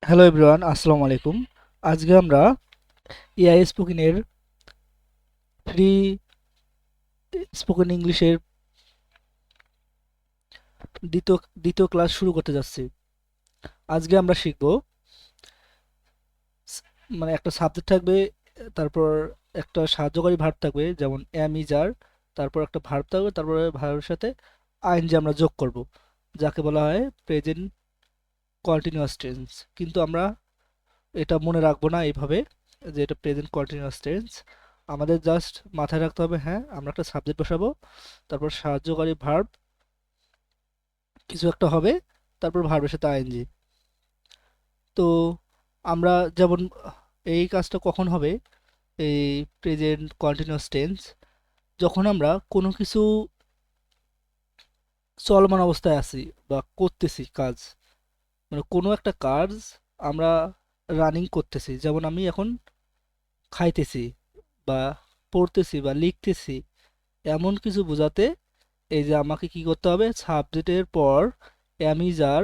Hello everyone, আসসালামু আলাইকুম। আজকে আমরা এআই স্পোকেনের ফ্রি স্পোকেন ইংলিশের দ্বিতীয় দ্বিতীয় ক্লাস শুরু করতে যাচ্ছি। আজকে আমরা শিখব মানে একটা সাবজেক্ট থাকবে, তারপর একটা সাহায্যকারী ভার্ব থাকবে, যেমন অ্যাম ইজ আর, তারপর একটা ভার্ব থাকবে, তারপরে ভার্বের সাথে আইএনজি আমরা যোগ করব, যাকে বলা হয় প্রেজেন্ট কন্টিনিউয়াস টেন্স। কিন্তু আমরা এটা মনে রাখবো না এইভাবে যে এটা প্রেজেন্ট কন্টিনিউয়াস টেন্স। আমাদের জাস্ট মাথায় রাখতে হবে, হ্যাঁ আমরা একটা সাবজেক্ট বসাবো, তারপর সাহায্যকারী ভার্ব কিছু একটা হবে, তারপর ভার্বের সাথে আইএনজি। তো আমরা যেমন এই কাজটা কখন হবে, এই প্রেজেন্ট কন্টিনিউয়াস টেন্স, যখন আমরা কোনো কিছু চলমান অবস্থায় আছি বা করতেছি কাজ, মানে কোনো একটা কাজ আমরা রানিং করতেছি, যেমন আমি এখন খাইতেছি বা পড়তেছি বা লিখতেছি, এমন কিছু বোঝাতে এই যে আমাকে কি করতে হবে, সাবজেক্টের পর অ্যামিজার,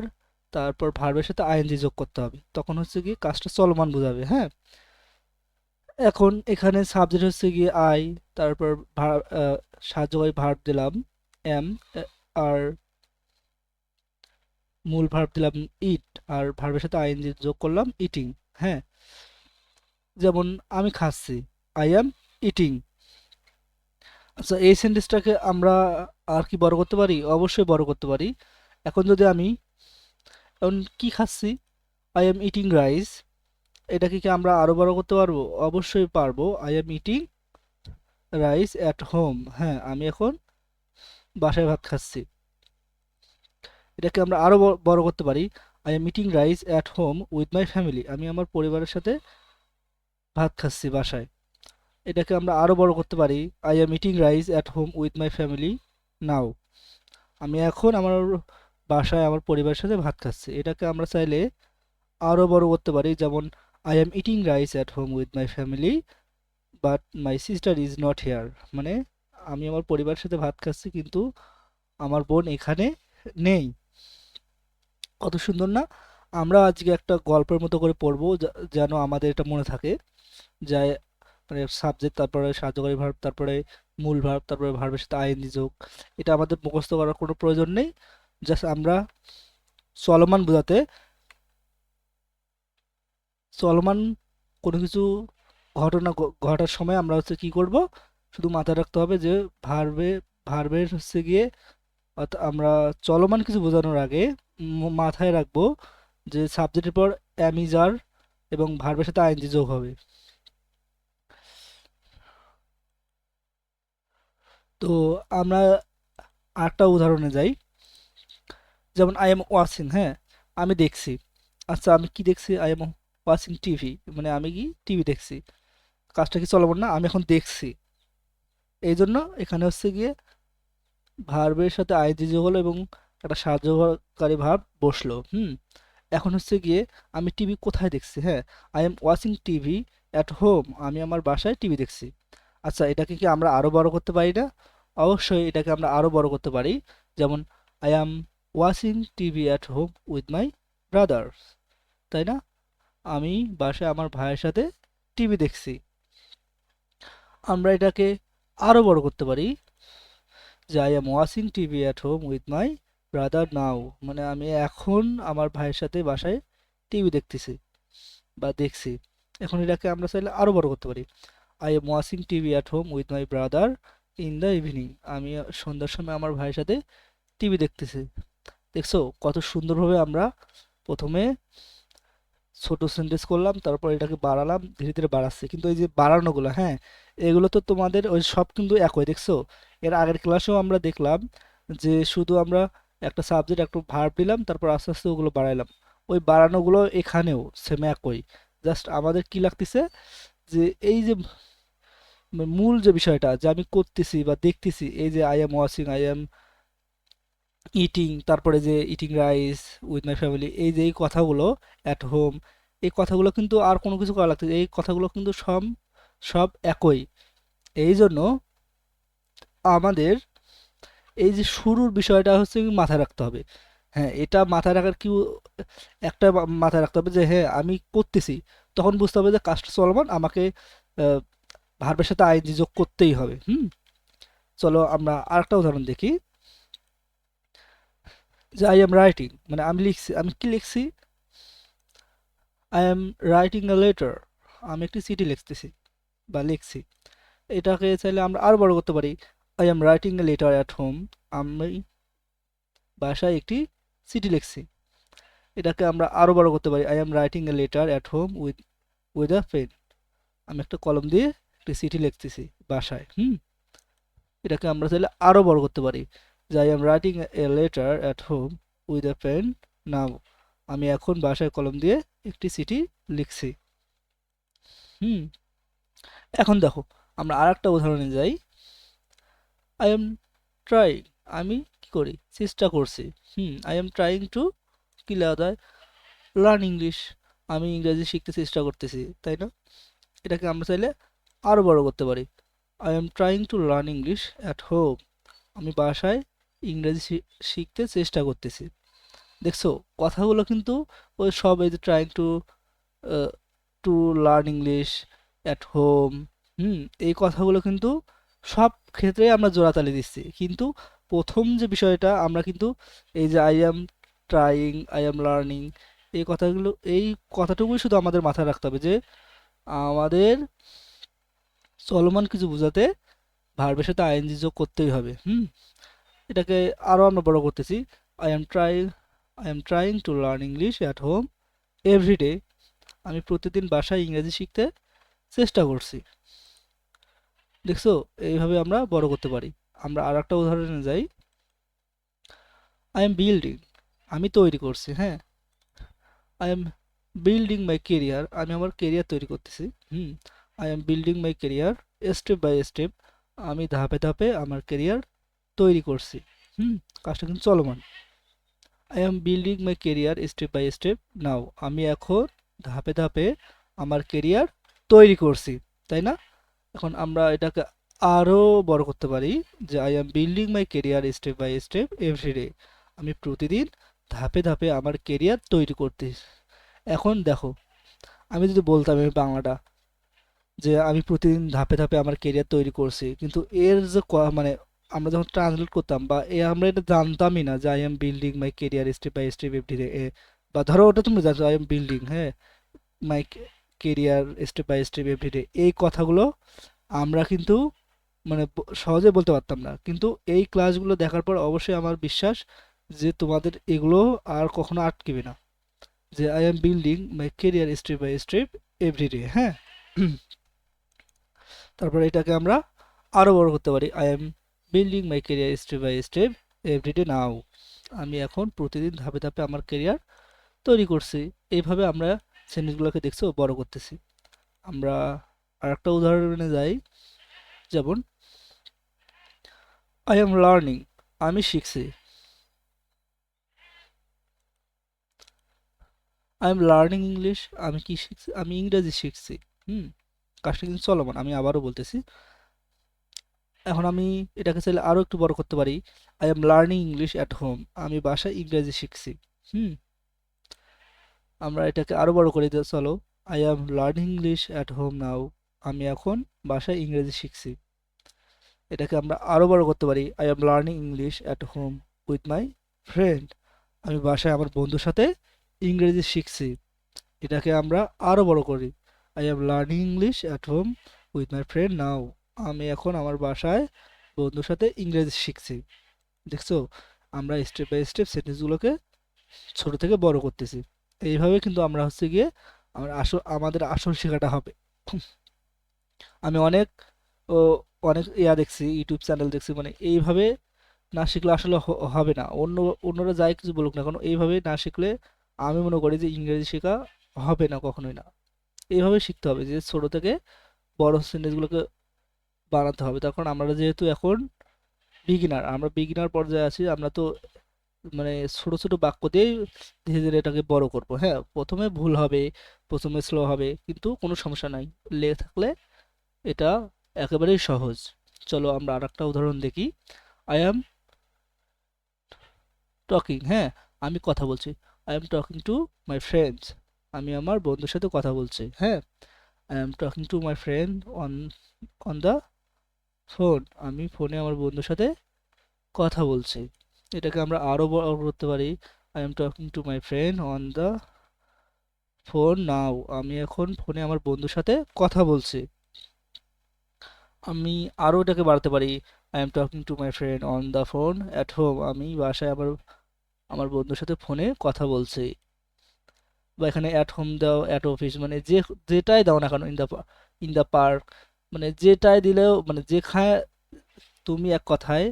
তারপর ভার্বের সাথে আইএনজি যোগ করতে হবে, তখন হচ্ছে কি কাজটা চলমান বোঝাবে। হ্যাঁ, এখন এখানে সাবজেক্ট হচ্ছে কি আই, তারপর সাহায্যকারী ভার্ব দিলাম এম, আর মূল ভার্ব দিলাম ইট, আর ভার্বের সাথে আইএনজি যোগ করলাম ইটিং। হ্যাঁ, যেমন আমি খাচ্ছি, আই অ্যাম ইটিং। আচ্ছা, এই সেন্টেন্সটাকে আমরা আর কি বড় করতে পারি? অবশ্যই বড় করতে পারি। এখন যদি আমি এখন কি খাচ্ছি, আই এম ইটিং রাইস, এটাকে কি আমরা আরো বড় করতে পারবো? অবশ্যই পারবো। I am eating rice at home, হ্যাঁ আমি এখন বাসায় ভাত খাচ্ছি। এটাকে আমরা আরো বড় করতে পারি। I am eating rice at home with my family, আমি আমার পরিবারের সাথে ভাত খাচ্ছি বাসায়। এটাকে আমরা আরো বড় করতে পারি। I am eating rice at home with my family now, আমি এখন আমার বাসায় আমার পরিবারের সাথে ভাত খাচ্ছি। এটাকে আমরা চাইলে আরো বড় করতে পারি, যেমন I am eating rice at home with my family but my sister is not here, মানে আমি আমার পরিবারের সাথে ভাত খাচ্ছি কিন্তু আমার বোন এখানে নেই। কত সুন্দর না? আমরা আজকে একটা গল্পের মতো করে পড়বো, যেন আমাদের এটা মনে থাকে, যে মানে সাবজেক্ট, তারপরে সাহায্যকারী ভার্ব, তারপরে মূল ভার্ব, তারপরে ভার্বের সাথে আইএনজি যোগ। এটা আমাদের মুখস্থ করার কোনো প্রয়োজন নেই। জাস্ট আমরা চলমান বোঝাতে, চলমান কোনো কিছু ঘটনা ঘটার সময় আমরা হচ্ছে কি করব, শুধু মাথায় রাখতে হবে যে ভার্বের হচ্ছে গিয়ে, আমরা চলমান কিছু বোঝানোর আগে মাথায় রাখবো যে সাবজেক্টের পর অ্যামিজার এবং ভার্বের সাথে আইএনজি যোগ হবে। তো আমরা আরেকটা উদাহরণে যাই, যেমন আই এম ওয়াচিং, হ্যাঁ আমি দেখছি। আচ্ছা, আমি কি দেখছি? আই এম ওয়াচিং টিভি, মানে আমি কি টিভি দেখছি। কাজটা কি চলমান না? আমি এখন দেখছি, এই জন্য এখানে হচ্ছে গিয়ে ভার্বের সাথে আইএনজি যোগ হলো এবং একটা সাহায্যকারী ভার্ব বসলো। এখন হচ্ছে গিয়ে আমি টিভি কোথায় দেখছি? হ্যাঁ, I am watching TV at home, আমি আমার বাসায় টিভি দেখছি। আচ্ছা, এটাকে কি আমরা আরো বড় করতে পারি না? অবশ্যই এটাকে আমরা আরো বড় করতে পারি। যেমন I am watching TV at home with my brothers, তাই না? আমি বাসায় আমার ভাইয়ের সাথে টিভি দেখছি। আমরা এটাকে আরো বড় করতে পারি, যে I am watching TV at home with my brother now, মানে আমি এখন আমার ভাইয়ের সাথে বাসায় টিভি দেখতেছি বা দেখছি। এখন এটাকে আমরা চাইলে আরো বড় করতে পারি। I am watching TV at home with my brother in the evening, আমি সন্ধ্যার সময় আমার ভাইয়ের সাথে টিভি দেখতেছি। দেখছো কত সুন্দরভাবে আমরা প্রথমে ছোট সেন্টেন্স করলাম, তারপর এটাকে বাড়ালাম, ধীরে ধীরে বাড়াচ্ছি। কিন্তু এই যে বাড়ানোগুলো, হ্যাঁ এগুলো তো তোমাদের ওই সব কিন্তু একই, দেখছো? এর আগের ক্লাসেও আমরা দেখলাম যে শুধু আমরা একটা সাবজেক্ট একটা ভার্ব দিলাম, তারপর আস্তে আস্তে ওগুলো বাড়াইলাম। ওই বাড়ানোগুলো এখানেও সেম একই। জাস্ট আমাদের কি লাগতেছে, যে এই যে মূল যে বিষয়টা যে আমি করতেছি বা দেখতেছি, এই যে I am watching, I am eating, তারপরে যে eating rice with my family, এই যে এই কথাগুলো অ্যাট হোম, এই কথাগুলো কিন্তু আর কোনো কিছু করা লাগছে, এই কথাগুলো কিন্তু সব সব একই। এই জন্য আমাদের এই যে শুরুর বিষয়টা হচ্ছে কি মাথায় রাখতে হবে, হ্যাঁ, এটা মাথায় রাখার কি একটা মাথায় রাখতে হবে যে হ্যাঁ আমি করতেছি, তখন বুঝতে হবে যে কাজটা চলমান, আমাকে ভার্বের সাথে আইএনজি যোগ করতেই হবে। চলো আমরা আরেকটা উদাহরণ দেখি, যে আই এম রাইটিং, মানে আমি লিখছি, আমি কি লিখছি, I am writing a letter, আমি একটি চিঠি লিখতেছি বা লিখছি। এটাকে চাইলে আমরা আরো বড় করতে পারি, I am writing a letter at home, আমি বাসায় একটি চিঠি লিখছি। এটাকে আমরা আরো বড় করতে পারি, I am writing a letter at home with a pen, আমি একটা কলম দিয়ে একটি চিঠি লিখতেছি বাসায়। এটাকে আমরা চাইলে আরো বড় করতে পারি, যে I am writing a letter at home with a pen now, আমি এখন বাসায় কলম দিয়ে একটি চিঠি লিখছি। হুম এখন দেখো, আমরা আর একটা উদাহরণে যাই, আই এম ট্রাইং, আমি কি করি, চেষ্টা করছি। আই এম ট্রাইং টু, কি লেখা যায়, লার্ন ইংলিশ, আমি ইংরেজি শিখতে চেষ্টা করতেছি, তাই না? এটাকে আমরা চাইলে আরো বড় করতে পারি, I am trying to learn English at home, আমি বাসায় ইংরেজি শিখতে চেষ্টা করতেছি। দেখছো, কথাগুলো কিন্তু ওই সব, এই যে trying to two learn English at home, এই কথাগুলো কিন্তু সব ক্ষেত্রে আমরা জোড়াতালি দিচ্ছি, কিন্তু প্রথম যে বিষয়টা আমরা কিন্তু এই যে I am trying, I am learning, এই কথাগুলো, এই কথাটুকুই শুধু আমাদের মাথায় রাখতে হবে যে আমাদের চলমান কিছু বোঝাতে ভার্বের সাথে আইএনজি যোগ করতেই হবে। এটাকে আরো আমরা বড় করতেছি, I am trying I am trying to learn English at home everyday, আমি প্রতিদিন বাসায় ইংরেজি শিখতে চেষ্টা করছি। দেখছো, এইভাবে আমরা বড় করতে পারি। আমরা আর একটা উদাহরণে যাই, আই এম বিল্ডিং, আমি তৈরি করছি, হ্যাঁ, I am building my career, আমি আমার কেরিয়ার তৈরি করতেছি। I am building my career step by step, আমি ধাপে ধাপে আমার কেরিয়ার তৈরি করছি। কাজটা কিন্তু চলমান। I am building my career step by step now, আমি এখন ধাপে ধাপে আমার কেরিয়ার তৈরি করছি, তাই না? এখন আমরা এটাকে আরো বড় করতে পারি, যে I am building my career step by step everyday, আমি প্রতিদিন ধাপে ধাপে আমার কেরিয়ার তৈরি করতেছি। এখন দেখো, আমি যদি বলতাম এই বাংলাটা, যে আমি প্রতিদিন ধাপে ধাপে আমার কেরিয়ার তৈরি করছি, কিন্তু এর যে মানে আমরা যখন ট্রান্সলেট করতাম বা আমরা এটা জানতামই না যে I am building my career step by step everyday, বা ধরো ওটা তুমি জানো আই এম বিল্ডিং, হ্যাঁ, my career step by step everyday, এই কথাগুলো আমরা কিন্তু মানে সহজে বলতে পারতাম না, কিন্তু এই ক্লাসগুলো দেখার পর অবশ্যই আমার বিশ্বাস যে তোমাদের এগুলো আর কখনো আটকেবে না, যে I am building my career step by step everyday. হ্যাঁ, তারপর এটাকে আমরা আরো বড় করতে পারি, I am building my career step by step everyday now, আমি এখন প্রতিদিন ধাপে ধাপে আমার কেরিয়ার তৈরি করছি। এইভাবে আমরা সেন্টেন্সগুলোকে দেখছো বড় করতেছি। আমরা আর একটা উদাহরণে যাই, যেমন আই এম লার্নিং, আমি শিখছি, আই এম লার্নিং ইংলিশ, আমি কি শিখছি, আমি ইংরেজি শিখছি। হুম কাজটা কিন্তু চলমান, আমি আবারও বলতেছি। এখন আমি এটাকে চাইলে আরো একটু বড় করতে পারি, I am learning English at home, আমি বাসায় ইংরেজি শিখছি। হুম আমরা এটাকে আরো বড় করে দিতে, চলো, I am learning English at home নাও, আমি এখন বাসায় ইংরেজি শিখছি। এটাকে আমরা আরো বড় করতে পারি, I am learning English at home with my friend, আমি বাসায় আমার বন্ধুর সাথে ইংরেজি শিখছি। এটাকে আমরা আরো বড় করি, I am learning English at home with my friend now, আমি এখন আমার বাসায় বন্ধুর সাথে ইংরেজি শিখছি। দেখছো, আমরা স্টেপ বাই স্টেপ সেন্টেন্সগুলোকে ছোট থেকে বড় করতেছি। এইভাবে কিন্তু আমরা হচ্ছে গিয়ে আমাদের আসল শেখাটা হবে। আমি অনেক ও অনেক দেখছি, ইউটিউব চ্যানেল দেখছি, মানে এইভাবে না শিখলে আসলে হবে না। অন্যরা যাই কিছু বলুক না কেন, এইভাবে না শিখলে আমি মনে করি যে ইংরেজি শেখা হবে না, কখনোই না। এইভাবে শিখতে হবে, যে ছোট থেকে বড় সেন্টেন্সগুলোকে বানাতে হবে। তখন আমরা যেহেতু এখন বিগিনার, আমরা বিগিনার পর্যায়ে আছি, আমরা তো মানে ছোট ছোট বাক্য দিয়েই ধীরে ধীরে এটাকে বড় করব। হ্যাঁ, প্রথমে ভুল হবে, প্রথমে স্লো হবে, কিন্তু কোনো সমস্যা নাই, লেগে থাকলে এটা একেবারেই সহজ। চলো আমরা আর একটা উদাহরণ দেখি, আই অ্যাম টকিং, হ্যাঁ, আমি কথা বলছি, I am talking to my friends, আমি আমার বন্ধুর সাথে কথা বলছি, হ্যাঁ। I am talking to my friend on on the phone, আমি ফোনে আমার বন্ধুর সাথে কথা বলছি। এটাকে আমরা আরও বড় করতে পারি, I am talking to my friend on the phone now, আমি এখন ফোনে আমার বন্ধুর সাথে কথা বলছি। আমি আরও এটাকে বাড়াতে পারি, I am talking to my friend on the phone at home, আমি বাসায় আমার আমার বন্ধুর সাথে ফোনে কথা বলছি। বা এখানে অ্যাট হোম দাও, অ্যাট অফিস, মানে যেটাই দাও না কেন, ইন দ্য পার্ক, মানে যেটাই দিলেও, মানে যেখানে তুমি এক কথায়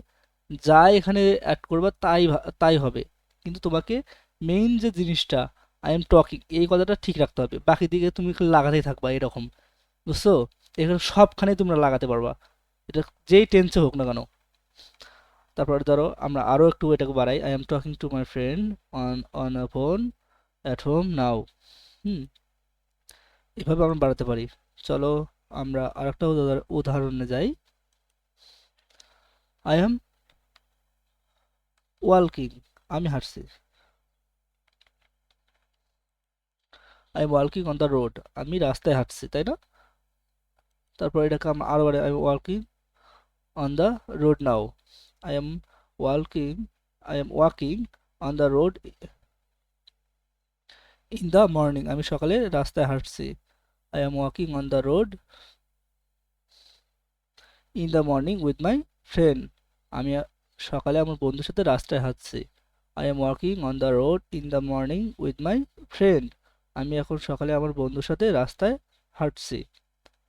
যা এখানে অ্যাড করবা তাই হবে। কিন্তু তোমাকে মেইন যে জিনিসটা, আই এম টকিং, এই কথাটা ঠিক রাখতে হবে, বাকি দিকে তুমি খালি লাগাতেই থাকবা এরকম, বুঝছো? এখানে সবখানে তোমরা লাগাতে পারবা, এটা যেই টেন্সে হোক না কেন। তারপরে ধরো আমরা আরও একটু এটাকে বাড়াই, I am talking to my friend on a phone at home now. হুম, এভাবে আমরা বাড়াতে পারি। চলো আমরা আরেকটা উদাহরণে যাই। আই এম ওয়ালকিং, আমি হাঁটছি, আই এম ওয়ালকিং অন দ্য রোড, আমি রাস্তায় হাঁটছি, তাই না? তারপর এটাকে আমরা আরো বারে, আই এম ওয়ালকিং on the road now, I am ওয়ালকিং I am walking on the road in the morning, আমি সকালে রাস্তায় হাঁটছি, I am walking on the road in the morning with my friend, আমি সকালে আমার বন্ধুর সাথে রাস্তায় হাঁটছি, I am walking on the road in the morning with my friend, আমি এখন সকালে আমার বন্ধুর সাথে রাস্তায় হাঁটছি।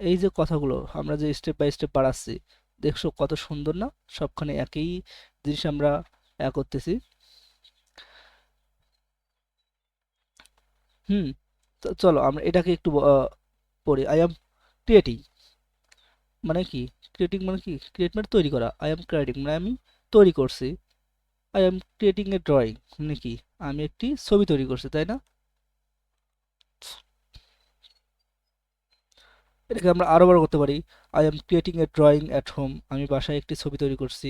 এই যে কথাগুলো আমরা যে স্টেপ বাই স্টেপ বাড়াচ্ছি, দেখছো কত সুন্দর না? সবখানে একই জিনিস আমরা করতেছি। হুম, তো চলো আমরা এটাকে একটু পড়ি। আই এম ক্রিয়েটিং মানে কি? ক্রিয়েটিং মানে কি? ক্রিয়েট মানে তৈরি করা, আই এম ক্রিয়েটিং মানে আমি তৈরি করছি। I am creating a drawing মানে কি? আমি একটি ছবি তৈরি করছি, তাই না? এটাকে আমরা আরো বড় করতে পারি, I am creating a drawing at home, আমি বাসায় একটি ছবি তৈরি করছি।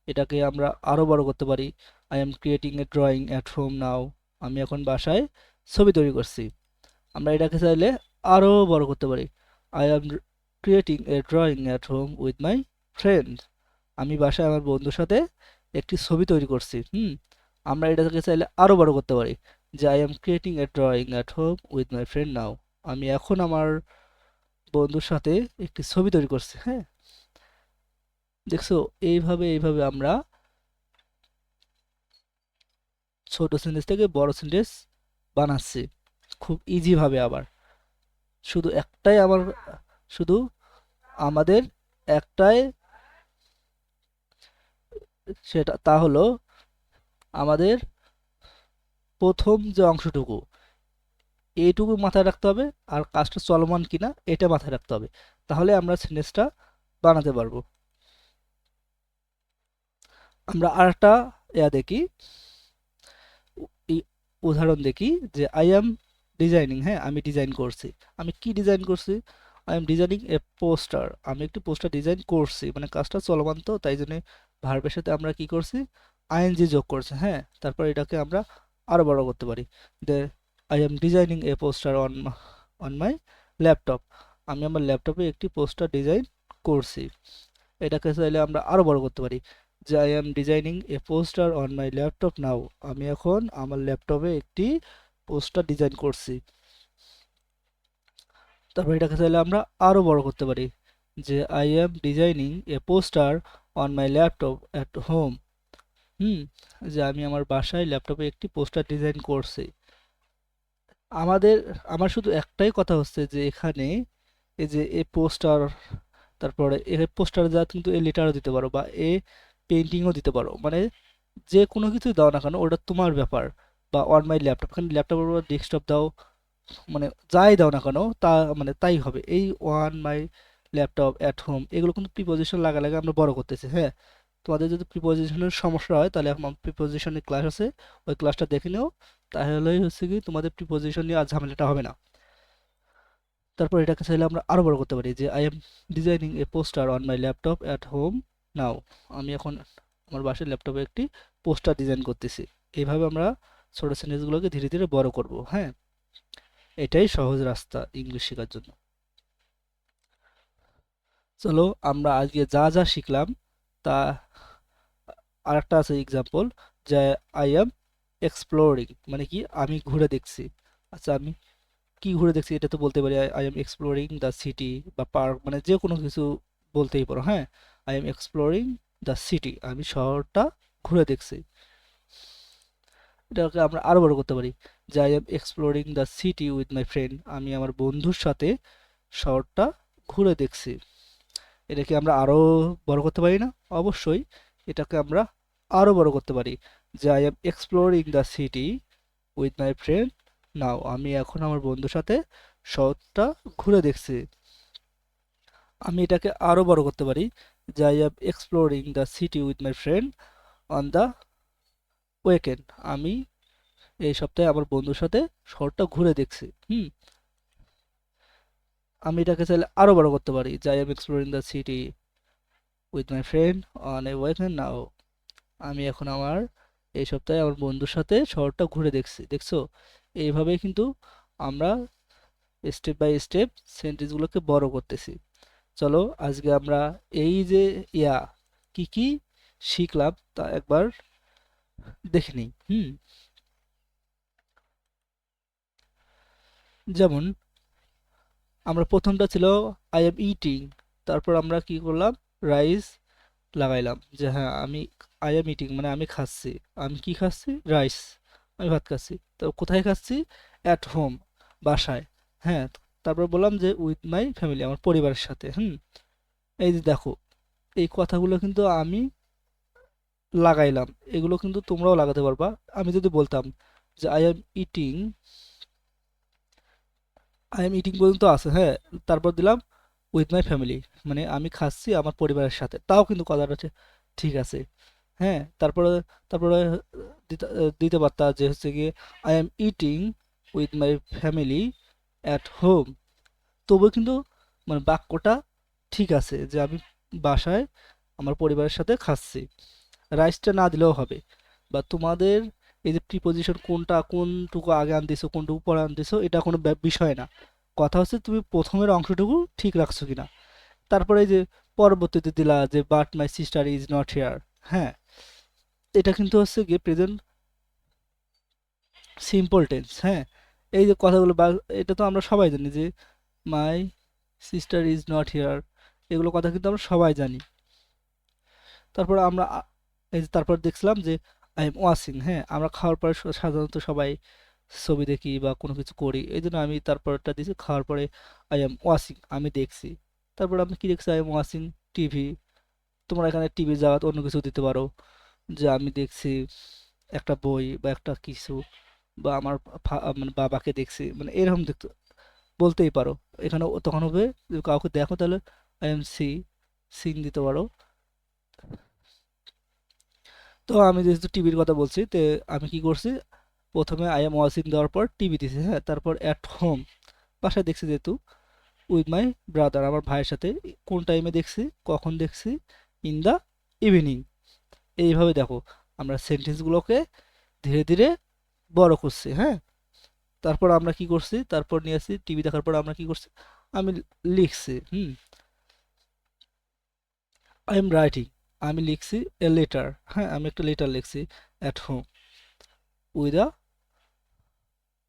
এটাকে আমরা আরো বড় করতে পারি, I am creating a drawing at home নাও, আমি এখন বাসায় ছবি তৈরি করছি। আমরা এটাকে চাইলে আরো বড় করতে পারি, I am creating a drawing at home with my friend, আমি বাসায় আমার বন্ধুর সাথে একটি ছবি তৈরি করছি। আমরা এটাকে চাইলে আরো বড় করতে পারি, যে I am creating a drawing at home with my friend now, আমি এখন আমার বন্ধুর সাথে একটি ছবি তৈরি করছি, হ্যাঁ। দেখছো, এইভাবে আমরা ছোট সেন্টেন্স থেকে বড় সেন্টেন্স বানাচ্ছি খুব ইজি ভাবে। আবার শুধু একটাই আমার শুধু আমাদের একটাই, সেটা তা হলো আমাদের প্রথম যে অংশটুকু, এইটুকু মাথায় রাখতে হবে, আর কাজটা চলমান কিনা এটা মাথায় রাখতে হবে, তাহলে আমরা সেন্টেন্সটা বানাতে পারবো। আমরা আরেকটা দেখি, এই উদাহরণ দেখি, যে আই অ্যাম ডিজাইনিং, হ্যাঁ আমি ডিজাইন করছি। আমি কি ডিজাইন করছি? I am designing a poster, আমি একটি পোস্টার ডিজাইন করছি, মানে কাজটা চলমান, তো তাই জন্য ভার্বের সাথে আমরা কি করছি, আইএনজি যোগ করছি, হ্যাঁ। তারপর এটাকে আমরা আরো বড় করতে পারি, যে I am designing a poster on my laptop, আমি আমার ল্যাপটপে একটি পোস্টার ডিজাইন করছি। এটাকে চাইলে আমরা আরো বড় করতে পারি, যে I am designing a poster on my laptop now, আমি এখন আমার ল্যাপটপে একটি পোস্টার ডিজাইন করছি। তারপর এটাকে চাইলে আমরা আরো বড় করতে পারি, যে I am designing a poster on my laptop at home. হুম, যে আমি আমার বাসায় ল্যাপটপে একটি পোস্টার ডিজাইন করছি। আমাদের আমার শুধু একটাই কথা হচ্ছে, যে এখানে এই যে এ পোস্টার, তারপরে এ পোস্টার যা কিন্তু এ লেটারও দিতে পারো, বা এ পেন্টিংও দিতে পারো, মানে যে কোনো কিছু দাও না কেন ওটা তোমার ব্যাপার। বা অন মাই ল্যাপটপ, এখানে ল্যাপটপের উপর ডেস্কটপ দাও, মানে যাই দাও না কেন তা মানে তাই হবে। এই one my laptop at home, এগুলো কিন্তু প্রিপোজিশন লাগা আমরা বড় করতেছি, হ্যাঁ। তোমাদের যদি প্রিপোজিশনের সমস্যা হয়, তাহলে আমার প্রিপোজিশনের ক্লাস আছে, ওই ক্লাসটা দেখে নিও, তাহলেই হচ্ছে কি তোমাদের প্রিপোজিশন নিয়ে আর ঝামেলাটা হবে না। তারপর এটাকে চাইলে আমরা আরো বড় করতে পারি, যে I am designing a poster on my laptop at home নাও, আমি এখন আমার বাসার ল্যাপটপে একটি পোস্টার ডিজাইন করতেছি। এইভাবে আমরা ছোট সেন্টেন্সগুলোকে ধীরে ধীরে বড় করব। হ্যাঁ, এটাই সহজ রাস্তা ইংলিশ শেখার জন্য। চলো আমরা আজকে যা যা শিখলাম তা আরেকটা আছে এক্সাম্পল, যে আই অ্যাম এক্সপ্লোরিং, মানে কি আমি ঘুরে দেখছি। আচ্ছা, আমি কি ঘুরে দেখছি এটা তো বলতে পারি, I am exploring the city বা পার্ক, মানে যে কোনো কিছু বলতেই পারো। হ্যাঁ, I am exploring the city, আমি শহরটা ঘুরে দেখছি। এটাকে আমরা আরো বড় করতে পারি, যে I am exploring the city with my friend, আমি আমার বন্ধুর সাথে শহরটা ঘুরে দেখছি। এটাকে আমরা আরো বড় করতে পারি না? অবশ্যই এটাকে আমরা আরো বড় করতে পারি, যে I am exploring the city with my friend now, আমি এখন আমার বন্ধুর সাথে শহরটা ঘুরে দেখছি। আমি এটাকে আরো বড় করতে পারি, যে I am exploring the city with my friend on the weekend, আমি এই সপ্তাহে আমার বন্ধুর সাথে শহরটা ঘুরে দেখছি। আমি এটাকে চাইলে আরো বড় করতে পারি, যে I am exploring the city with my friend on a weekend now, আমি এখন আমার এই সপ্তাহে আমার বন্ধুর সাথে শহরটা ঘুরে দেখছি। দেখছো, এইভাবেই কিন্তু আমরা স্টেপ বাই স্টেপ সেন্টেন্সগুলোকে বড় করতেছি। চলো আজকে আমরা এই যে ইয়া কি কি শিখলাম তা একবার দেখে নিই। যেমন আমরা প্রথমটা ছিল আই এম ইটিং, তারপর আমরা কি করলাম, রাইস লাগাইলাম, যে হ্যাঁ আমি আই এম ইটিং মানে আমি খাচ্ছি। আমি কি খাচ্ছি? রাইস, আমি ভাত খাচ্ছি। তো কোথায় খাচ্ছি? অ্যাট হোম, বাসায়। হ্যাঁ, তারপর বললাম যে উইথ মাই ফ্যামিলি, আমার পরিবারের সাথে। এই যে দেখো, এই কথাগুলো কিন্তু আমি লাগাইলাম, এগুলো কিন্তু তোমরাও লাগাতে পারবা। আমি যদি বলতাম যে আই এম ইটিং পর্যন্ত আছে, হ্যাঁ, তারপর দিলাম উইথ মাই ফ্যামিলি, মানে আমি খাচ্ছি আমার পরিবারের সাথে, তাও কিন্তু কথাটা ঠিক আছে। হ্যাঁ, তারপরে তারপরে দিতে পারতা যে হচ্ছে গিয়ে I am eating with my family at home, তবুও কিন্তু মানে বাক্যটা ঠিক আছে, যে আমি বাসায় আমার পরিবারের সাথে খাচ্ছি। রাইসটা না দিলেও হবে। বা তোমাদের এই যে প্রিপোজিশন কোনটা কোনটুকু আগে আনতেছো কোনটুকু পরে আনতেছো এটা কোনো বিষয় না, কথা হচ্ছে তুমি প্রথমের অংশটুকু ঠিক রাখছো কিনা। তারপরে এই যে পরবর্তীতে দিলা যে but my sister is not here, হ্যাঁ, এটা কিন্তু হচ্ছে গিয়ে প্রেজেন্ট সিম্পল টেন্স। হ্যাঁ, এই যে কথাগুলো বা এটা তো আমরা সবাই জানি যে মাই সিস্টার ইজ নট হিয়ার, এগুলো কথা কিন্তু আমরা সবাই জানি। তারপর আমরা এই যে তারপর দেখছিলাম যে আই এম ওয়াচিং, হ্যাঁ, আমরা খাওয়ার পরে সাধারণত সবাই ছবি দেখি বা কোনো কিছু করি, এই জন্য আমি তারপরটা দিয়েছি খাওয়ার পরে আই এম ওয়াচিং, আমি দেখছি। তারপর আমি কি দেখছি? আই এম ওয়াচিং টিভি, তোমরা এখানে টিভি জায়গা অন্য কিছু দিতে পারো, যে আমি দেখছি একটা বই বা একটা কিছু, বা আমার মানে বাবাকে দেখছি, মানে এরকম দেখতে বলতেই পারো। এখানে তখন হবে যদি কাউকে দেখো তাহলে আই এম সিং দিতে পারো। তো আমি যেহেতু টিভির কথা বলছি, তো আমি কি করছি, প্রথমে আই এম ওয়াচিং দেওয়ার পর টিভি দিছি। হ্যাঁ, তারপর অ্যাট হোম, বাসায় দেখছি যেহেতু, উইথ মাই ব্রাদার, আমার ভাইয়ের সাথে। কোন টাইমে দেখছি, কখন দেখছি? In the evening. এইভাবে দেখো আমরা সেন্টেন্সগুলোকে ধীরে ধীরে বড় করছি। হ্যাঁ, তারপর আমরা কি করছি, তারপর নিয়ে আসছি টিভি দেখার পর আমরা কি করছি, আমি লিখছি। আই এম রাইটিং, আমি লিখছি এ লেটার, হ্যাঁ, আমি একটা লেটার লিখছি at home with a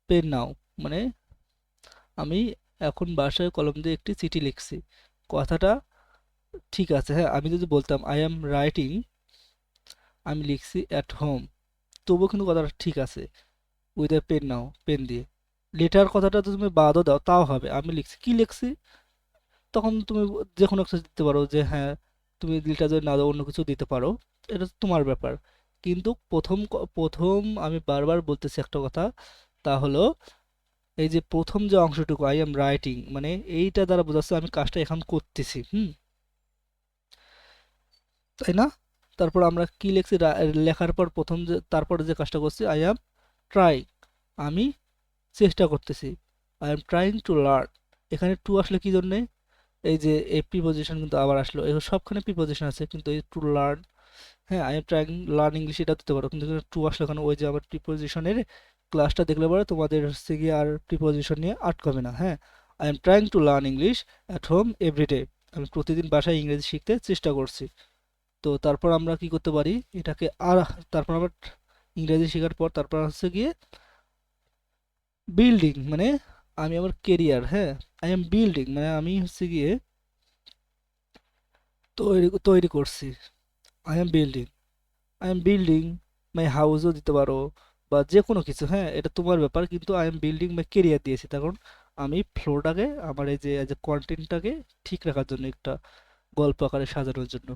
pen now, মানে আমি এখন বাসায় কলম দিয়ে একটি চিঠি লিখছি। কথাটা ঠিক আছে। হ্যাঁ, আমি যদি বলতাম আই এম রাইটিং, আমি লিখছি অ্যাট হোম, তবুও কিন্তু কথাটা ঠিক আছে, with a pen now, pen দিয়ে। লেটার কথাটা যদি তুমি বাদও দাও তাও হবে, আমি লিখছি কি লিখছি, তখন তুমি যে কোনো একটা দিতে পারো, যে হ্যাঁ তুমি লেটার যদি না দাও অন্য কিছু দিতে পারো, এটা তোমার ব্যাপার। কিন্তু প্রথম আমি বারবার বলতেছি একটা কথা, তা হলো এই যে প্রথম যে অংশটুকু আই এম রাইটিং, মানে এইটা দ্বারা বোঝাচ্ছে আমি কাজটা এখন করতেছি। তাই না? তারপর আমরা কি লিখছি, লেখার পর প্রথম যে তারপরে যে কাজটা করছি আই এম ট্রাইং, আমি চেষ্টা করতেছি। I am trying to learn, এখানে টু আসলে কি জন্যে? এই যে এই প্রিপোজিশন কিন্তু আবার আসলো, এগুলো সবখানে প্রিপোজিশন আছে, কিন্তু এই টু লার্ন হ্যাঁ, I am trying learn English এটা দিতে পারো, কিন্তু ট্রু আসলে কারণ ওই যে আমার প্রিপোজিশনের ক্লাসটা দেখলে পরে তোমাদের হচ্ছে গিয়ে আর প্রিপোজিশন নিয়ে আটকাবে না। হ্যাঁ, I am trying to learn English at home everyday, আমি প্রতিদিন বাসায় ইংরেজি শিখতে চেষ্টা করছি। তো তারপর আমরা কি করতে পারি এটাকে আর, তারপর আমরা ইংরেজি শেখার পর তারপর হচ্ছে গিয়ে বিল্ডিং, মানে আমি আমার কেরিয়ার, হ্যাঁ, আই এম বিল্ডিং মানে আমি হচ্ছে গিয়ে তৈরি তৈরি করছি। I am building, I am building my হাউসও দিতে পারো, বা যে কোনো কিছু, হ্যাঁ এটা তোমার ব্যাপার, কিন্তু I am building my career দিয়েছি তার কারণ আমি ফ্লোটাকে আমার এই যে কন্টেন্টটাকে ঠিক রাখার জন্য, একটা গল্প আকারে সাজানোর জন্য।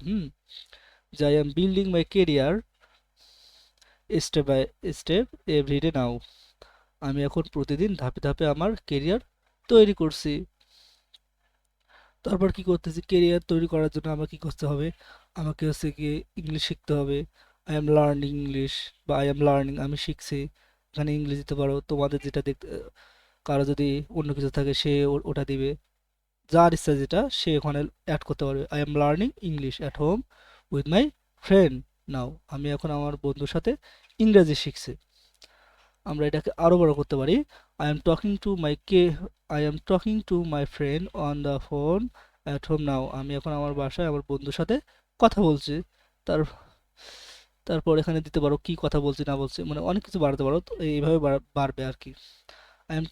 যে I am building my career step by step everyday now, আমি এখন প্রতিদিন ধাপে ধাপে আমার কেরিয়ার তৈরি করছি। তারপর কি করতেছি, কেরিয়ার তৈরি করার জন্য আমার কি করতে হবে, আমাকে হচ্ছে গিয়ে ইংলিশ শিখতে হবে। আই এম লার্নিং ইংলিশ, বা আই এম লার্নিং আমি শিখছি। এখানে ইংলিশ দিতে পারো, তোমাদের যেটা দেখতে, কারো যদি অন্য কিছু থাকে সে ওটা দিবে, যার ইচ্ছা যেটা সে ওখানে অ্যাড করতে পারবে। I am learning English at home with my friend now, আমি এখন আমার বন্ধুর সাথে ইংরেজি শিখছি। আমরা এটাকে আরো বড় করতে পারি। I am talking to my K I am talking to my friend on the phone at home নাও, আমি এখন আমার বাসায় আমার বন্ধুর সাথে কথা বলছি। তার তারপর এখানে দিতে পারো কি কথা বলছি না বলছি, মানে অনেক কিছু বাড়াতে পারো, তো এইভাবে বাড়বে আর কি। I am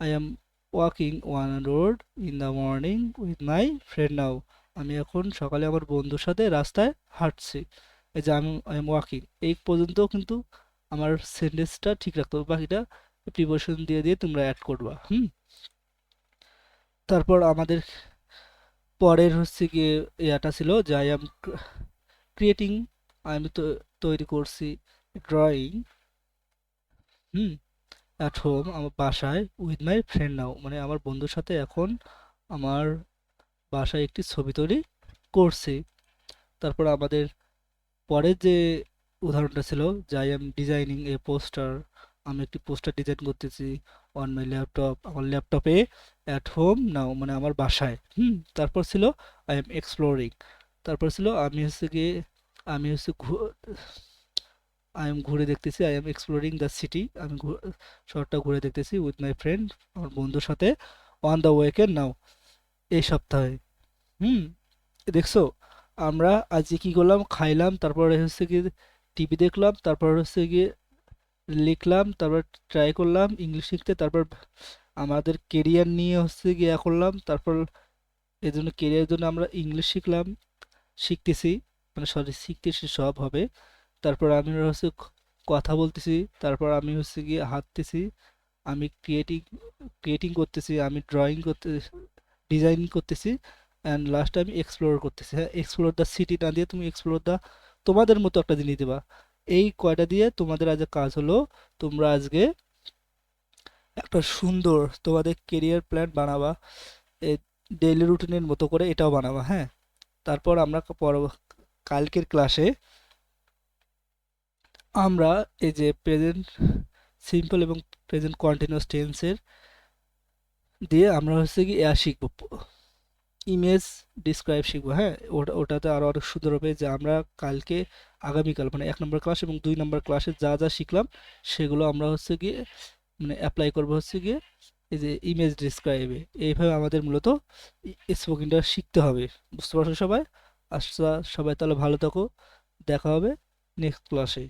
I am walking on road in the morning with my friend now, আমি এখন সকালে আমার বন্ধুর সাথে রাস্তায় হাঁটছি। এই যে আই এম ওয়াকিং এই পর্যন্ত কিন্তু আমার সেন্টেন্সটা ঠিক রাখতে হবে, বাকিটা প্রিপোজিশন দিয়ে দিয়ে তোমরা অ্যাড করবা। তারপর আমাদের পরের হচ্ছে গিয়ে ইয়াটা ছিল যে আই এম ক্রিয়েটিং, আমি তো তৈরি করছি ড্রয়িং হুম অ্যাট হোম আমার বাসায় উইথ মাই ফ্রেন্ড নাও, মানে আমার বন্ধুর সাথে এখন আমার বাসায় একটি ছবি তৈরি করছি। তারপর আমাদের পরের যে উদাহরণটা ছিল যে I am designing a poster, আমি একটি পোস্টার ডিজাইন করতেছি অন মাই ল্যাপটপ, আমার ল্যাপটপে অ্যাট হোম নাও মানে আমার বাসায়। তারপর ছিল আই এম এক্সপ্লোরিং, তারপর ছিল আমি হচ্ছে আই এম ঘুরে দেখতেছি, I am exploring the city, আমি শহরটা ঘুরে দেখতেছি উইথ মাই ফ্রেন্ড আমার বন্ধুর সাথে অন দ্য ওয়েকেন্ড নাও এই সপ্তাহে। হুম দেখছো আমরা আজকে কি করলাম, খাইলাম, তারপরে হচ্ছে গিয়ে টিভি দেখলাম, তারপর হচ্ছে গিয়ে লিখলাম, তারপর ট্রাই করলাম ইংলিশ শিখতে, তারপর আমাদের কেরিয়ার নিয়ে হচ্ছে গিয়ে ইয়া করলাম, তারপর এই জন্য কেরিয়ারের জন্য আমরা ইংলিশ শিখলাম, শিখতেছি, মানে সরি শিখতেছি সব হবে। তারপর আমি হচ্ছে কথা বলতেছি, তারপর আমি হচ্ছে গিয়ে হাঁটতেছি, আমি ক্রিয়েটিং করতেছি, আমি ড্রয়িং করতে ডিজাইন করতেছি, অ্যান্ড লাস্ট আমি এক্সপ্লোর করতেছি। হ্যাঁ, এক্সপ্লোর দ্য সিটি না দিয়ে তুমি এক্সপ্লোর দ্য তোমাদের মতো একটা জিনিস দেবা। এই কয়টা দিয়ে তোমাদের আজ কাজ হলো, তোমরা আজকে একটা সুন্দর তোমাদের কেরিয়ার প্ল্যান বানাবা, এই ডেইলি রুটিনের মতো করে এটাও বানাবা। হ্যাঁ, তারপর আমরা কালকের ক্লাসে আমরা এই যে প্রেজেন্ট সিম্পল এবং প্রেজেন্ট কন্টিনিউয়াস টেন্সের দিয়ে আমরা হচ্ছে কি ইয়া শিখবো, ইমেজ ডিসক্রাইব শিখবো। হ্যাঁ, ওটাতে আরো অনেক সুন্দর হবে যে আমরা কালকে আগামীকাল মানে 1 নম্বর ক্লাস এবং 2 নম্বর ক্লাসে যা যা শিখলাম সেগুলো আমরা হচ্ছে গিয়ে মানে অ্যাপ্লাই করবো হচ্ছে গিয়ে এই যে ইমেজ ডিসক্রাইবে। এইভাবে আমাদের মূলত স্পোকেনটা শিখতে হবে। বুঝতে পারছো সবাই? আচ্ছা, সবাই তাহলে ভালো থাকো, দেখা হবে নেক্সট ক্লাসে।